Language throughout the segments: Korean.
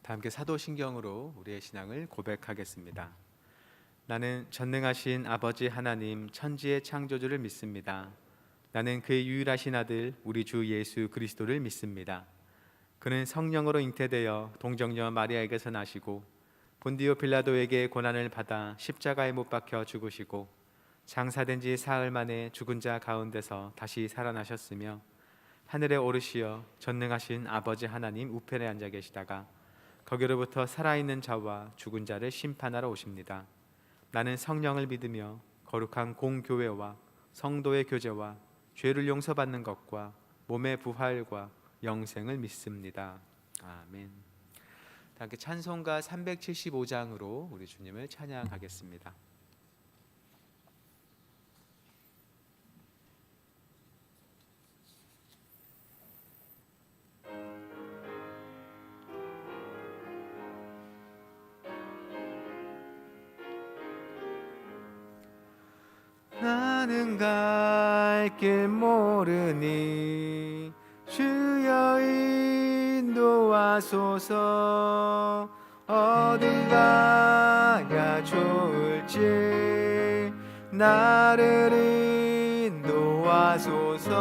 다 함께 사도신경으로 우리의 신앙을 고백하겠습니다. 나는 전능하신 아버지 하나님 천지의 창조주를 믿습니다. 나는 그의 유일하신 아들 우리 주 예수 그리스도를 믿습니다. 그는 성령으로 잉태되어 동정녀 마리아에게서 나시고 본디오 빌라도에게 고난을 받아 십자가에 못 박혀 죽으시고 장사된 지 사흘 만에 죽은 자 가운데서 다시 살아나셨으며 하늘에 오르시어 전능하신 아버지 하나님 우편에 앉아 계시다가 거기로부터 살아있는 자와 죽은 자를 심판하러 오십니다. 나는 성령을 믿으며 거룩한 공교회와 성도의 교제와 죄를 용서받는 것과 몸의 부활과 영생을 믿습니다. 아멘. 함께 찬송가 375장으로 우리 주님을 찬양하겠습니다. 나는 갈 길 모르니 주여 인도하소서. 어디 가야 좋을지 나를 인도하소서.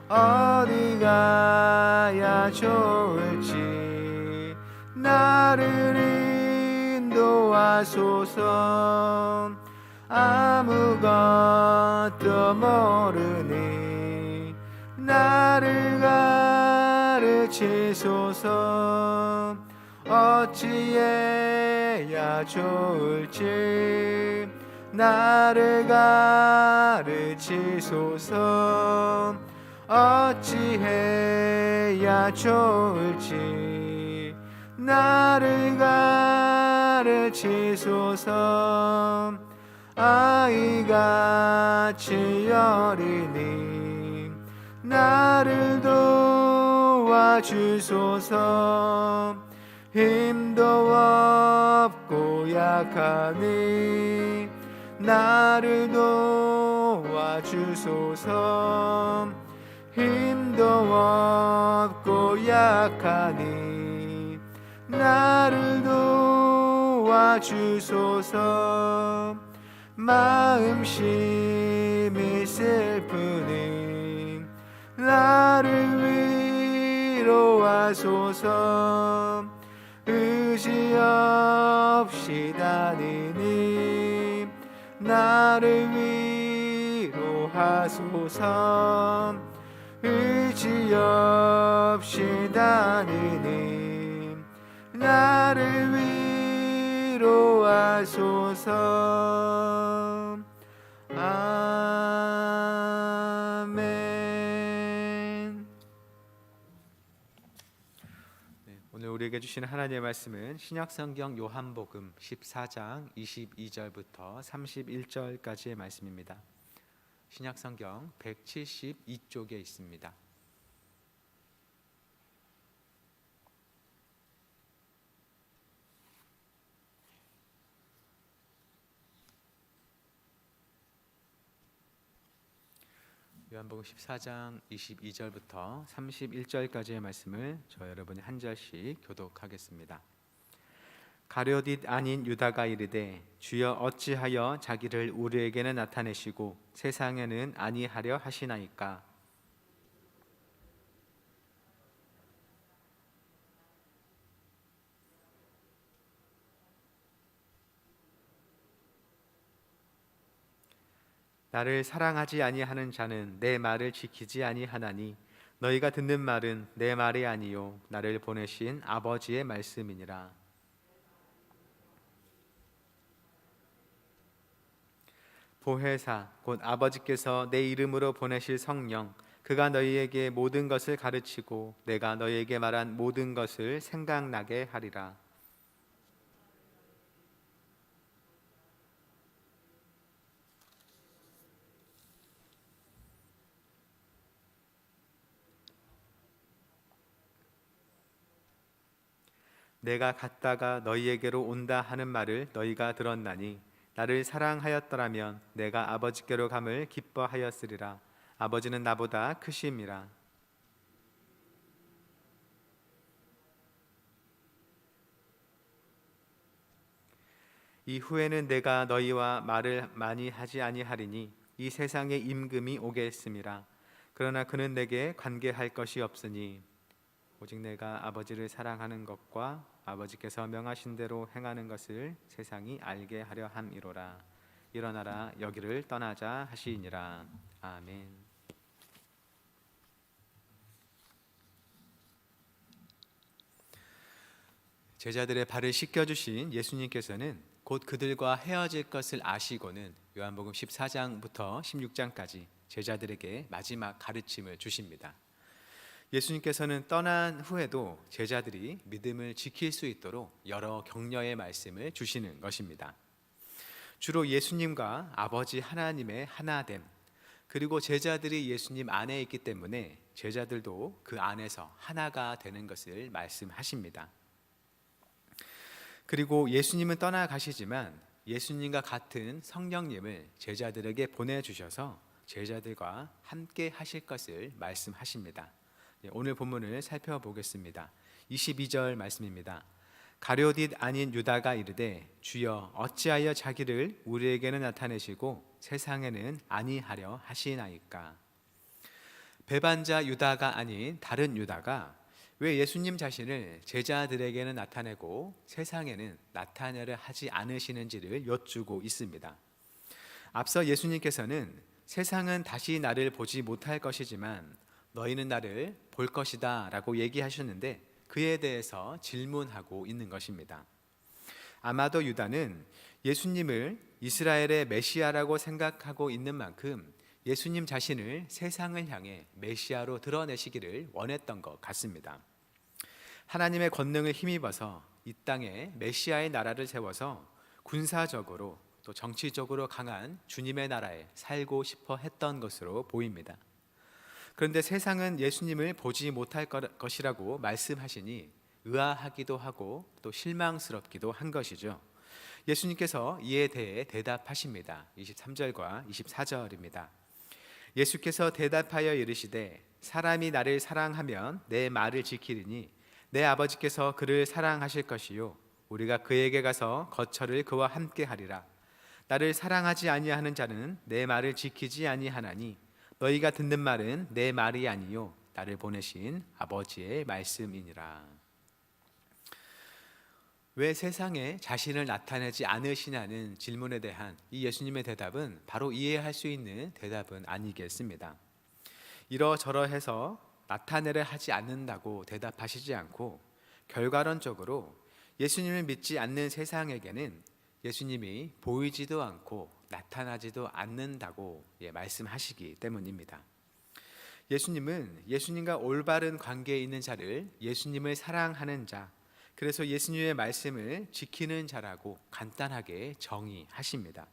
어디 가야 좋을지 나를 인도하소서. 아무것도 모르니 나를 가르치소서. 어찌해야 좋을지 나를 가르치소서. 어찌해야 좋을지 나를 가르치소서. 아이같이 어리니 나를 도와주소서. 힘도 없고 약하니 나를 도와주소서. 힘도 없고 약하니 나를 도와주소서. 마음심이 슬프니 나를 위로하소서. 의지 없이 다니니 나를 위로하소서. 의지 없이 다니니 나를 위로하소서. 아멘. 오늘 우리에게 주시는 하나님의 말씀은 신약성경 요한복음 14장 22절부터 31절까지의 말씀입니다. 신약성경 172쪽에 있습니다. 요한복음 14장 22절부터 31절까지의 말씀을 저 여러분이 한 절씩 교독하겠습니다. 가룟빛 아닌 유다가 이르되 주여 어찌하여 자기를 우리에게는 나타내시고 세상에는 아니하려 하시나이까. 나를 사랑하지 아니하는 자는 내 말을 지키지 아니하나니 너희가 듣는 말은 내 말이 아니요 나를 보내신 아버지의 말씀이니라. 보혜사 곧 아버지께서 내 이름으로 보내실 성령 그가 너희에게 모든 것을 가르치고 내가 너희에게 말한 모든 것을 생각나게 하리라. 내가 갔다가 너희에게로 온다 하는 말을 너희가 들었나니 나를 사랑하였더라면 내가 아버지께로 감을 기뻐하였으리라. 아버지는 나보다 크심이라. 이후에는 내가 너희와 말을 많이 하지 아니하리니 이 세상에 임금이 오겠음이라. 그러나 그는 내게 관계할 것이 없으니 오직 내가 아버지를 사랑하는 것과 아버지께서 명하신 대로 행하는 것을 세상이 알게 하려 함이로라. 일어나라, 여기를 떠나자 하시니라. 아멘. 제자들의 발을 씻겨주신 예수님께서는 곧 그들과 헤어질 것을 아시고는 요한복음 14장부터 16장까지 제자들에게 마지막 가르침을 주십니다. 예수님께서는 떠난 후에도 제자들이 믿음을 지킬 수 있도록 여러 격려의 말씀을 주시는 것입니다. 주로 예수님과 아버지 하나님의 하나됨, 그리고 제자들이 예수님 안에 있기 때문에 제자들도 그 안에서 하나가 되는 것을 말씀하십니다. 그리고 예수님은 떠나가시지만 예수님과 같은 성령님을 제자들에게 보내주셔서 제자들과 함께 하실 것을 말씀하십니다. 오늘 본문을 살펴보겠습니다. 22절 말씀입니다. 가룟 아닌 유다가 이르되 주여 어찌하여 자기를 우리에게는 나타내시고 세상에는 아니하려 하시나이까. 배반자 유다가 아닌 다른 유다가 왜 예수님 자신을 제자들에게는 나타내고 세상에는 나타내려 하지 않으시는지를 여쭈고 있습니다. 앞서 예수님께서는 세상은 다시 나를 보지 못할 것이지만 너희는 나를 볼 것이다 라고 얘기하셨는데 그에 대해서 질문하고 있는 것입니다. 아마도 유다는 예수님을 이스라엘의 메시아라고 생각하고 있는 만큼 예수님 자신을 세상을 향해 메시아로 드러내시기를 원했던 것 같습니다. 하나님의 권능을 힘입어서 이 땅에 메시아의 나라를 세워서 군사적으로 또 정치적으로 강한 주님의 나라에 살고 싶어 했던 것으로 보입니다. 그런데 세상은 예수님을 보지 못할 것이라고 말씀하시니 의아하기도 하고 또 실망스럽기도 한 것이죠. 예수님께서 이에 대해 대답하십니다. 23절과 24절입니다. 예수께서 대답하여 이르시되 사람이 나를 사랑하면 내 말을 지키리니 내 아버지께서 그를 사랑하실 것이요 우리가 그에게 가서 거처를 그와 함께 하리라. 나를 사랑하지 아니하는 자는 내 말을 지키지 아니하나니 너희가 듣는 말은 내 말이 아니요 나를 보내신 아버지의 말씀이니라. 왜 세상에 자신을 나타내지 않으시냐는 질문에 대한 이 예수님의 대답은 바로 이해할 수 있는 대답은 아니겠습니다. 이러저러해서 나타내려 하지 않는다고 대답하시지 않고 결과론적으로 예수님을 믿지 않는 세상에게는 예수님이 보이지도 않고 나타나지도 않는다고 말씀하시기 때문입니다. 예수님은 예수님과 올바른 관계에 있는 자를 예수님을 사랑하는 자, 그래서 예수님의 말씀을 지키는 자라고 간단하게 정의하십니다.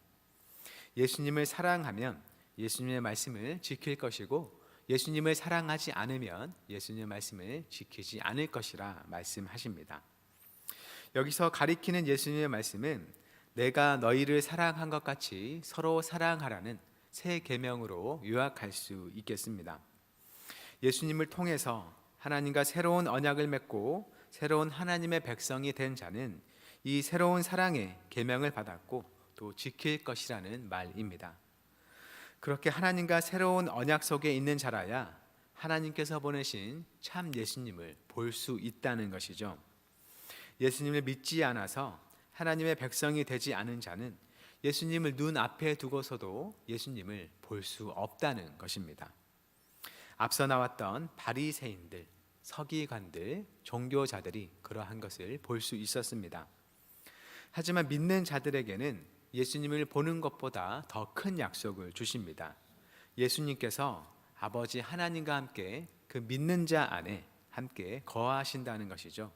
예수님을 사랑하면 예수님의 말씀을 지킬 것이고 예수님을 사랑하지 않으면 예수님의 말씀을 지키지 않을 것이라 말씀하십니다. 여기서 가리키는 예수님의 말씀은 내가 너희를 사랑한 것 같이 서로 사랑하라는 새 계명으로 요약할 수 있겠습니다. 예수님을 통해서 하나님과 새로운 언약을 맺고 새로운 하나님의 백성이 된 자는 이 새로운 사랑의 계명을 받았고 또 지킬 것이라는 말입니다. 그렇게 하나님과 새로운 언약 속에 있는 자라야 하나님께서 보내신 참 예수님을 볼 수 있다는 것이죠. 예수님을 믿지 않아서 하나님의 백성이 되지 않은 자는 예수님을 눈앞에 두고서도 예수님을 볼 수 없다는 것입니다. 앞서 나왔던 바리새인들, 서기관들, 종교자들이 그러한 것을 볼 수 있었습니다. 하지만 믿는 자들에게는 예수님을 보는 것보다 더 큰 약속을 주십니다. 예수님께서 아버지 하나님과 함께 그 믿는 자 안에 함께 거하신다는 것이죠.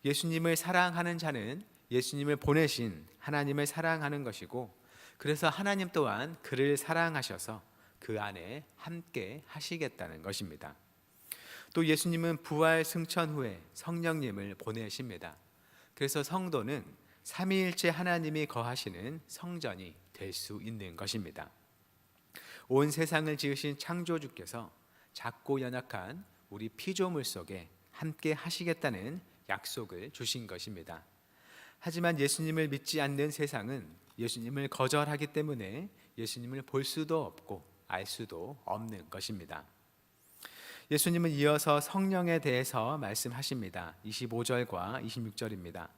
예수님을 사랑하는 자는 예수님을 보내신 하나님을 사랑하는 것이고 그래서 하나님 또한 그를 사랑하셔서 그 안에 함께 하시겠다는 것입니다. 또 예수님은 부활 승천 후에 성령님을 보내십니다. 그래서 성도는 삼위일체 하나님이 거하시는 성전이 될 수 있는 것입니다. 온 세상을 지으신 창조주께서 작고 연약한 우리 피조물 속에 함께 하시겠다는 약속을 주신 것입니다. 하지만 예수님을 믿지 않는 세상은 예수님을 거절하기 때문에 예수님을 볼 수도 없고 알 수도 없는 것입니다. 예수님은 이어서 성령에 대해서 말씀하십니다. 25절과 26절입니다.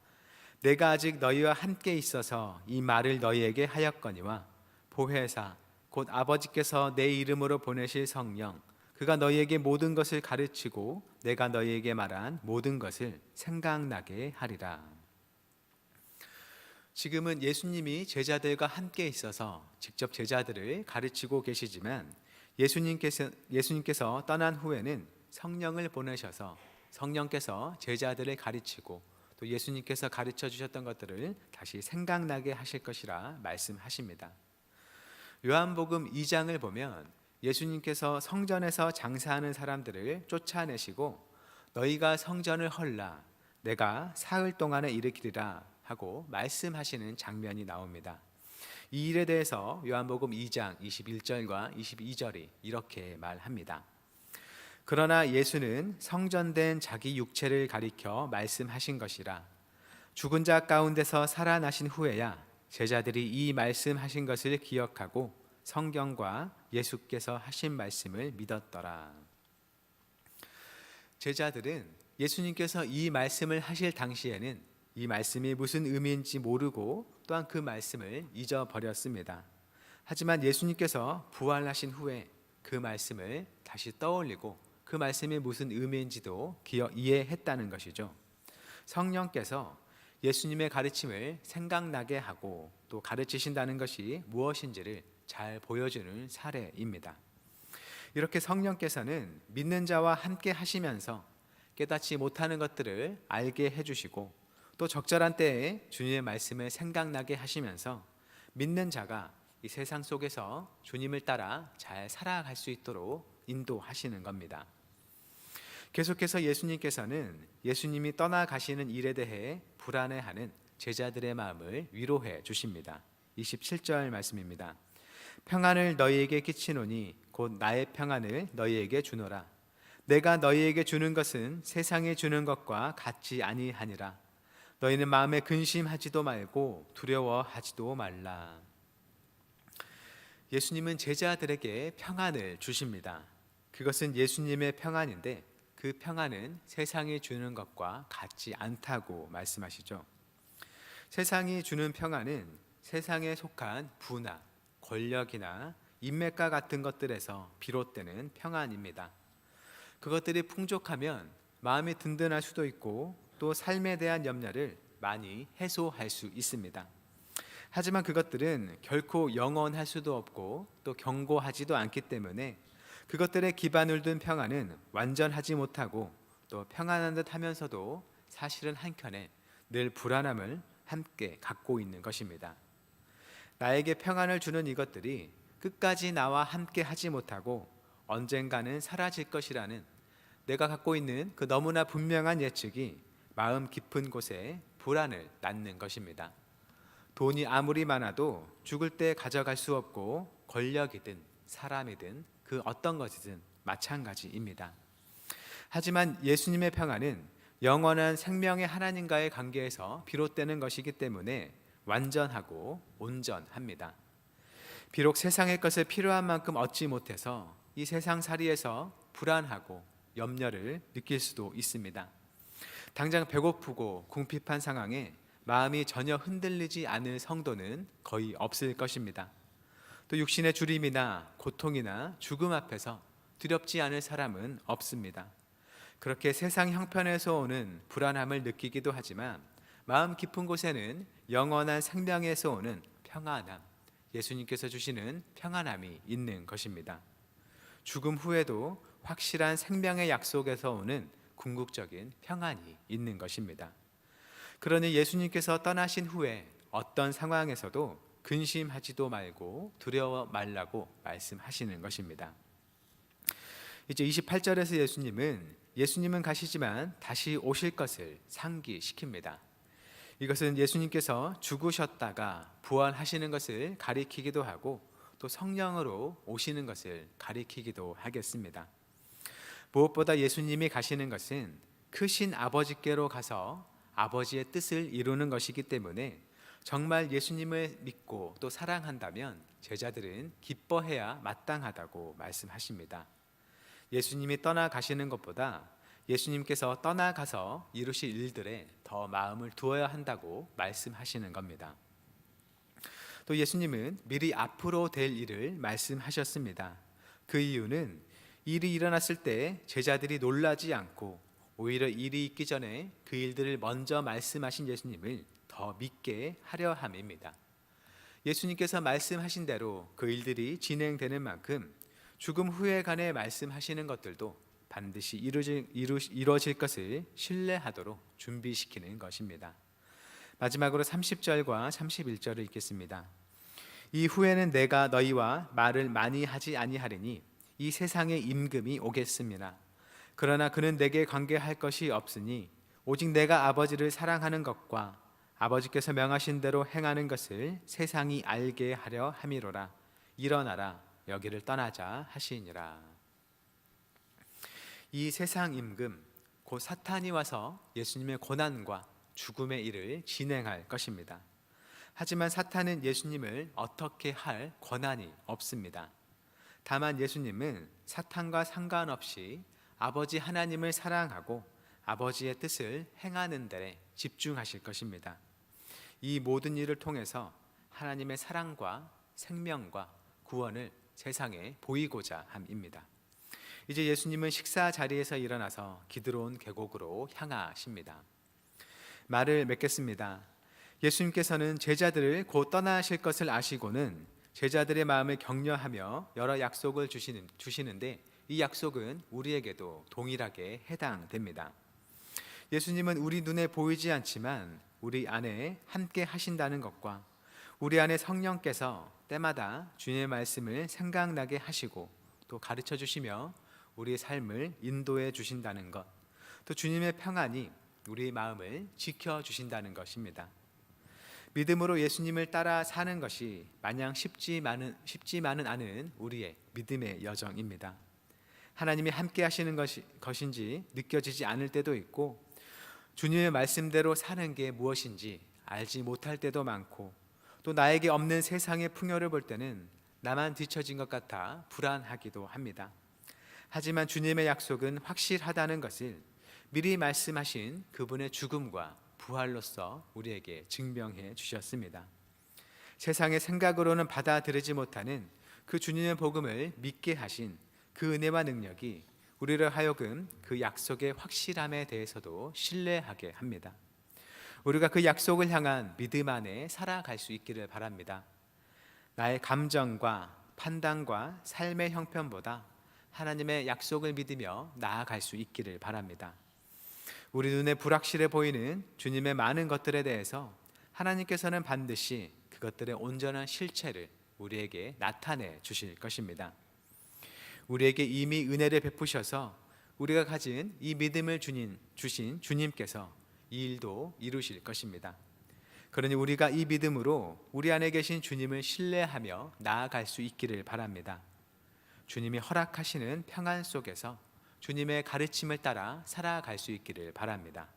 내가 아직 너희와 함께 있어서 이 말을 너희에게 하였거니와 보혜사 곧 아버지께서 내 이름으로 보내실 성령 그가 너희에게 모든 것을 가르치고 내가 너희에게 말한 모든 것을 생각나게 하리라. 지금은 예수님이 제자들과 함께 있어서 직접 제자들을 가르치고 계시지만 예수님께서 떠난 후에는 성령을 보내셔서 성령께서 제자들을 가르치고 또 예수님께서 가르쳐 주셨던 것들을 다시 생각나게 하실 것이라 말씀하십니다. 요한복음 2장을 보면 예수님께서 성전에서 장사하는 사람들을 쫓아내시고 너희가 성전을 헐라 내가 사흘 동안에 일으키리라 하고 말씀하시는 장면이 나옵니다. 이 일에 대해서 요한복음 2장 21절과 22절이 이렇게 말합니다. 그러나 예수는 성전된 자기 육체를 가리켜 말씀하신 것이라 죽은 자 가운데서 살아나신 후에야 제자들이 이 말씀하신 것을 기억하고 성경과 예수께서 하신 말씀을 믿었더라. 제자들은 예수님께서 이 말씀을 하실 당시에는 이 말씀이 무슨 의미인지 모르고 또한 그 말씀을 잊어버렸습니다. 하지만 예수님께서 부활하신 후에 그 말씀을 다시 떠올리고 그 말씀이 무슨 의미인지도 이해했다는 것이죠. 성령께서 예수님의 가르침을 생각나게 하고 또 가르치신다는 것이 무엇인지를 잘 보여주는 사례입니다. 이렇게 성령께서는 믿는 자와 함께 하시면서 깨닫지 못하는 것들을 알게 해주시고 또 적절한 때에 주님의 말씀을 생각나게 하시면서 믿는 자가 이 세상 속에서 주님을 따라 잘 살아갈 수 있도록 인도하시는 겁니다. 계속해서 예수님께서는 예수님이 떠나가시는 일에 대해 불안해하는 제자들의 마음을 위로해 주십니다. 27절 말씀입니다. 평안을 너희에게 끼치노니 곧 나의 평안을 너희에게 주노라. 내가 너희에게 주는 것은 세상에 주는 것과 같지 아니하니라. 너희는 마음에 근심하지도 말고 두려워하지도 말라. 예수님은 제자들에게 평안을 주십니다. 그것은 예수님의 평안인데 그 평안은 세상이 주는 것과 같지 않다고 말씀하시죠. 세상이 주는 평안은 세상에 속한 부나 권력이나 인맥과 같은 것들에서 비롯되는 평안입니다. 그것들이 풍족하면 마음이 든든할 수도 있고 또 삶에 대한 염려를 많이 해소할 수 있습니다. 하지만 그것들은 결코 영원할 수도 없고 또 견고하지도 않기 때문에 그것들의 기반을 둔 평안은 완전하지 못하고 또 평안한 듯 하면서도 사실은 한켠에 늘 불안함을 함께 갖고 있는 것입니다. 나에게 평안을 주는 이것들이 끝까지 나와 함께 하지 못하고 언젠가는 사라질 것이라는 내가 갖고 있는 그 너무나 분명한 예측이 마음 깊은 곳에 불안을 낳는 것입니다. 돈이 아무리 많아도 죽을 때 가져갈 수 없고 권력이든 사람이든 그 어떤 것이든 마찬가지입니다. 하지만 예수님의 평안은 영원한 생명의 하나님과의 관계에서 비롯되는 것이기 때문에 완전하고 온전합니다. 비록 세상의 것을 필요한 만큼 얻지 못해서 이 세상살이에서 불안하고 염려를 느낄 수도 있습니다. 당장 배고프고 궁핍한 상황에 마음이 전혀 흔들리지 않을 성도는 거의 없을 것입니다. 또 육신의 주림이나 고통이나 죽음 앞에서 두렵지 않을 사람은 없습니다. 그렇게 세상 형편에서 오는 불안함을 느끼기도 하지만 마음 깊은 곳에는 영원한 생명에서 오는 평안함, 예수님께서 주시는 평안함이 있는 것입니다. 죽음 후에도 확실한 생명의 약속에서 오는 궁극적인 평안이 있는 것입니다. 그러니 예수님께서 떠나신 후에 어떤 상황에서도 근심하지도 말고 두려워 말라고 말씀하시는 것입니다. 이제 28절에서 예수님은 가시지만 다시 오실 것을 상기시킵니다. 이것은 예수님께서 죽으셨다가 부활하시는 것을 가리키기도 하고 또 성령으로 오시는 것을 가리키기도 하겠습니다. 무엇보다 예수님이 가시는 것은 크신 아버지께로 가서 아버지의 뜻을 이루는 것이기 때문에 정말 예수님을 믿고 또 사랑한다면 제자들은 기뻐해야 마땅하다고 말씀하십니다. 예수님이 떠나가시는 것보다 예수님께서 떠나가서 이루실 일들에 더 마음을 두어야 한다고 말씀하시는 겁니다. 또 예수님은 미리 앞으로 될 일을 말씀하셨습니다. 그 이유는 일이 일어났을 때 제자들이 놀라지 않고 오히려 일이 있기 전에 그 일들을 먼저 말씀하신 예수님을 더 믿게 하려 함입니다. 예수님께서 말씀하신 대로 그 일들이 진행되는 만큼 죽음 후에 관해 말씀하시는 것들도 반드시 이루어질 것을 신뢰하도록 준비시키는 것입니다. 마지막으로 30절과 31절을 읽겠습니다. 이후에는 내가 너희와 말을 많이 하지 아니하리니 이 세상에 임금이 오겠습니다. 그러나 그는 내게 관계할 것이 없으니 오직 내가 아버지를 사랑하는 것과 아버지께서 명하신 대로 행하는 것을 세상이 알게 하려 함이로라. 일어나라, 여기를 떠나자 하시니라. 이 세상 임금, 곧 사탄이 와서 예수님의 고난과 죽음의 일을 진행할 것입니다. 하지만 사탄은 예수님을 어떻게 할 권한이 없습니다. 다만 예수님은 사탄과 상관없이 아버지 하나님을 사랑하고 아버지의 뜻을 행하는 데 집중하실 것입니다. 이 모든 일을 통해서 하나님의 사랑과 생명과 구원을 세상에 보이고자 함입니다. 이제 예수님은 식사 자리에서 일어나서 기드론 계곡으로 향하십니다. 말을 맺겠습니다. 예수님께서는 제자들을 곧 떠나실 것을 아시고는 제자들의 마음을 격려하며 여러 약속을 주시는데 이 약속은 우리에게도 동일하게 해당됩니다. 예수님은 우리 눈에 보이지 않지만 우리 안에 함께 하신다는 것과 우리 안에 성령께서 때마다 주님의 말씀을 생각나게 하시고 또 가르쳐 주시며 우리의 삶을 인도해 주신다는 것, 또 주님의 평안이 우리의 마음을 지켜주신다는 것입니다. 믿음으로 예수님을 따라 사는 것이 마냥 쉽지만은 않은 우리의 믿음의 여정입니다. 하나님이 함께 하시는 것인지 느껴지지 않을 때도 있고 주님의 말씀대로 사는 게 무엇인지 알지 못할 때도 많고 또 나에게 없는 세상의 풍요를 볼 때는 나만 뒤처진 것 같아 불안하기도 합니다. 하지만 주님의 약속은 확실하다는 것을 미리 말씀하신 그분의 죽음과 부활로서 우리에게 증명해 주셨습니다. 세상의 생각으로는 받아들이지 못하는 그 주님의 복음을 믿게 하신 그 은혜와 능력이 우리를 하여금 그 약속의 확실함에 대해서도 신뢰하게 합니다. 우리가 그 약속을 향한 믿음 안에 살아갈 수 있기를 바랍니다. 나의 감정과 판단과 삶의 형편보다 하나님의 약속을 믿으며 나아갈 수 있기를 바랍니다. 우리 눈에 불확실해 보이는 주님의 많은 것들에 대해서 하나님께서는 반드시 그것들의 온전한 실체를 우리에게 나타내 주실 것입니다. 우리에게 이미 은혜를 베푸셔서 우리가 가진 이 믿음을 주신 주님께서 이 일도 이루실 것입니다. 그러니 우리가 이 믿음으로 우리 안에 계신 주님을 신뢰하며 나아갈 수 있기를 바랍니다. 주님이 허락하시는 평안 속에서 주님의 가르침을 따라 살아갈 수 있기를 바랍니다.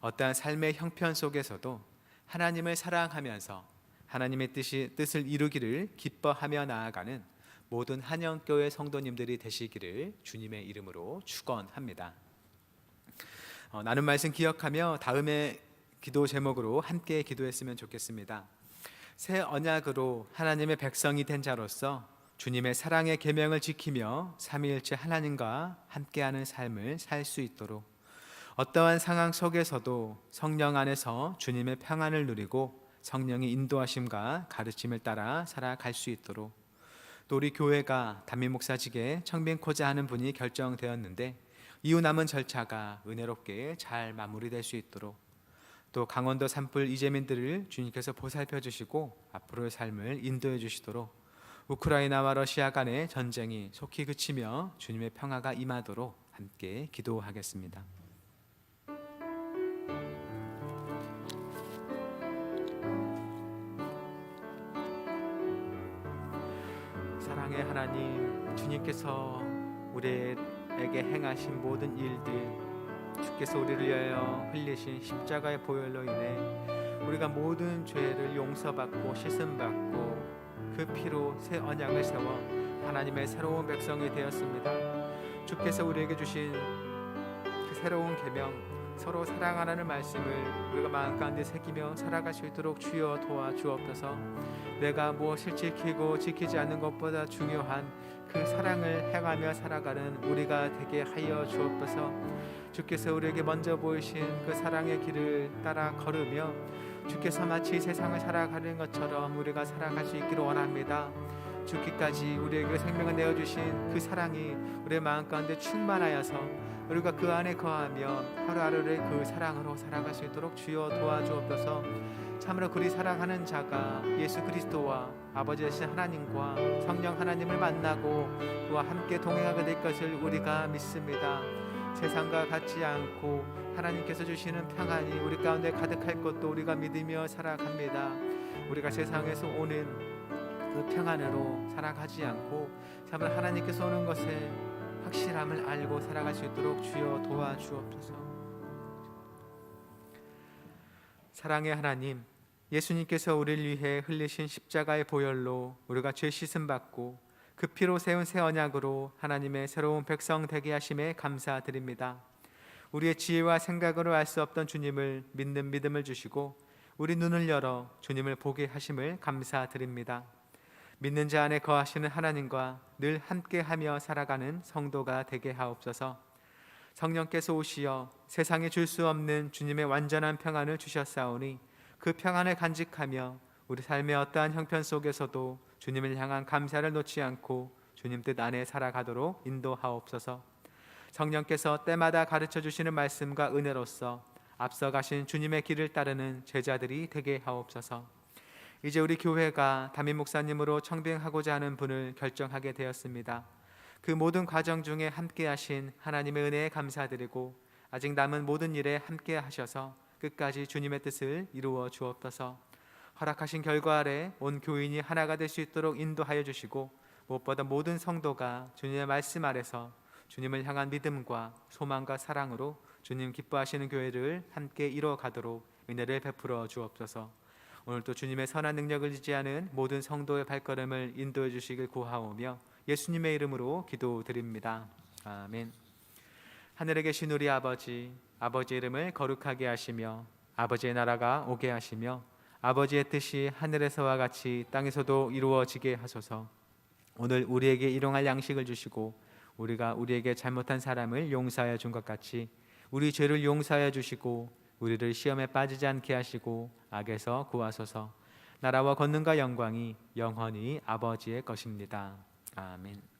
어떠한 삶의 형편 속에서도 하나님을 사랑하면서 하나님의 뜻을 이루기를 기뻐하며 나아가는 모든 한영교회 성도님들이 되시기를 주님의 이름으로 축원합니다. 나눈 말씀 기억하며 다음의 기도 제목으로 함께 기도했으면 좋겠습니다. 새 언약으로 하나님의 백성이 된 자로서 주님의 사랑의 계명을 지키며 삼위일체 하나님과 함께하는 삶을 살 수 있도록 어떠한 상황 속에서도 성령 안에서 주님의 평안을 누리고 성령의 인도하심과 가르침을 따라 살아갈 수 있도록 또 우리 교회가 담임 목사직에 청빙코자 하는 분이 결정되었는데 이후 남은 절차가 은혜롭게 잘 마무리될 수 있도록 또 강원도 산불 이재민들을 주님께서 보살펴 주시고 앞으로의 삶을 인도해 주시도록 우크라이나와 러시아 간의 전쟁이 속히 그치며 주님의 평화가 임하도록 함께 기도하겠습니다. 사랑의 하나님, 주님께서 우리에게 행하신 모든 일들 주께서 우리를 위하여 흘리신 십자가의 보혈로 인해 우리가 모든 죄를 용서받고 씻음받고 그 피로 새 언약을 세워 하나님의 새로운 백성이 되었습니다. 주께서 우리에게 주신 그 새로운 계명, 서로 사랑하라는 말씀을 우리가 마음 가운데 새기며 살아갈 수 있도록 주여 도와주옵소서. 내가 무엇을 지키고 지키지 않는 것보다 중요한 그 사랑을 행하며 살아가는 우리가 되게 하여 주옵소서. 주께서 우리에게 먼저 보이신 그 사랑의 길을 따라 걸으며 주께서 마치 세상을 살아가는 것처럼 우리가 살아갈 수 있기를 원합니다. 죽기까지 우리에게 생명을 내어주신 그 사랑이 우리의 마음 가운데 충만하여서 우리가 그 안에 거하며 하루하루를 그 사랑으로 살아갈 수 있도록 주여 도와주옵소서. 참으로 그리 사랑하는 자가 예수 그리스도와 아버지 되신 하나님과 성령 하나님을 만나고 그와 함께 동행하게 될 것을 우리가 믿습니다. 세상과 같지 않고 하나님께서 주시는 평안이 우리 가운데 가득할 것도 우리가 믿으며 살아갑니다. 우리가 세상에서 오는 그 평안으로 살아가지 않고 참으로 하나님께서 오는 것에 확실함을 알고 살아갈 수 있도록 주여 도와주옵소서. 사랑의 하나님, 예수님께서 우리를 위해 흘리신 십자가의 보혈로 우리가 죄 씻음 받고 그 피로 세운 새 언약으로 하나님의 새로운 백성 되게 하심에 감사드립니다. 우리의 지혜와 생각으로 알 수 없던 주님을 믿는 믿음을 주시고 우리 눈을 열어 주님을 보게 하심을 감사드립니다. 믿는 자 안에 거하시는 하나님과 늘 함께하며 살아가는 성도가 되게 하옵소서. 성령께서 오시어 세상에 줄 수 없는 주님의 완전한 평안을 주셨사오니 그 평안을 간직하며 우리 삶의 어떠한 형편 속에서도 주님을 향한 감사를 놓지 않고 주님 뜻 안에 살아가도록 인도하옵소서. 성령께서 때마다 가르쳐 주시는 말씀과 은혜로서 앞서가신 주님의 길을 따르는 제자들이 되게 하옵소서. 이제 우리 교회가 담임 목사님으로 청빙하고자 하는 분을 결정하게 되었습니다. 그 모든 과정 중에 함께 하신 하나님의 은혜에 감사드리고 아직 남은 모든 일에 함께 하셔서 끝까지 주님의 뜻을 이루어 주옵소서. 허락하신 결과 아래 온 교인이 하나가 될 수 있도록 인도하여 주시고 무엇보다 모든 성도가 주님의 말씀 아래서 주님을 향한 믿음과 소망과 사랑으로 주님 기뻐하시는 교회를 함께 이루어가도록 은혜를 베풀어 주옵소서. 오늘도 주님의 선한 능력을 의지하는 모든 성도의 발걸음을 인도해 주시길 구하오며 예수님의 이름으로 기도드립니다. 아멘. 하늘에 계신 우리 아버지, 아버지의 이름을 거룩하게 하시며 아버지의 나라가 오게 하시며 아버지의 뜻이 하늘에서와 같이 땅에서도 이루어지게 하소서. 오늘 우리에게 일용할 양식을 주시고 우리가 우리에게 잘못한 사람을 용서하여 준 것 같이 우리 죄를 용서하여 주시고 우리를 시험에 빠지지 않게 하시고 악에서 구하소서. 나라와 권능과 영광이 영원히 아버지의 것입니다. 아멘.